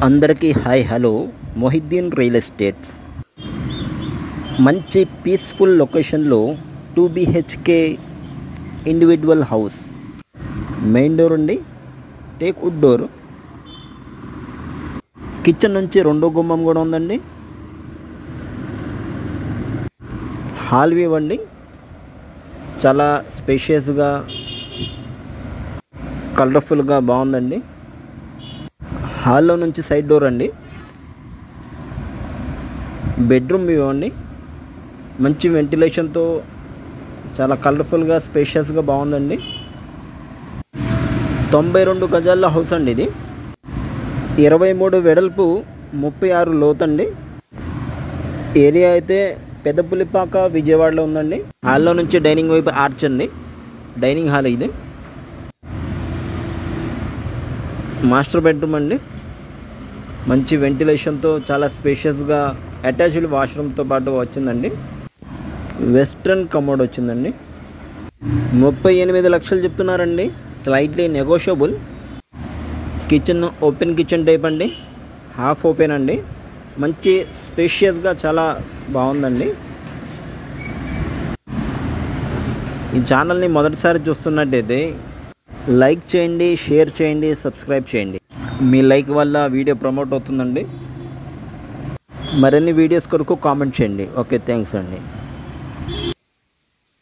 అందరికీ hi hello. Mohiddin real estates మంచి peaceful లొకేషన్లో 2 BHK individual house. Main door అండి, టేక్ వుడ్ డోర్. కిచెన్ నుంచి రెండో గుమ్మం కూడా ఉందండి. హాల్ వ్యూ అండి, చాలా స్పేషియస్గా కలర్ఫుల్గా బాగుందండి. హాల్లో నుంచి సైడ్ డోర్ అండి. బెడ్రూమ్ వ్యూ అండి, మంచి వెంటిలేషన్తో చాలా కలర్ఫుల్గా స్పేషియస్గా బాగుందండి. 92 గజాల హౌస్ అండి ఇది. 23 వెడల్పు, 36 లోతండి. ఏరియా అయితే పెద్దపులిపాక విజయవాడలో ఉందండి. హాల్లో నుంచి డైనింగ్ వైపు ఆర్చ్ అండి, డైనింగ్ హాల్ ఇది. మాస్టర్ బెడ్రూమ్ అండి, మంచి వెంటిలేషన్తో చాలా స్పేషియస్గా అటాచ్డ్ వాష్రూమ్తో పాటు వచ్చిందండి. వెస్ట్రన్ కమోడ్ వచ్చిందండి. 38 లక్షలు చెప్తున్నారండి, slightly negotiable. Kitchen open kitchen type అండి, హాఫ్ ఓపెన్ అండి. మంచి స్పేషియస్గా చాలా బాగుందండి. ఈ ఛానల్ని మొదటిసారి చూస్తున్నట్టయితే లైక్ చేయండి, షేర్ చేయండి, సబ్స్క్రైబ్ చేయండి. మీ లైక్ వల్ల వీడియో ప్రమోట్ అవుతుందండి. మరిన్ని వీడియోస్ కొరకు కామెంట్ చేయండి. ఓకే, థ్యాంక్స్ అండి.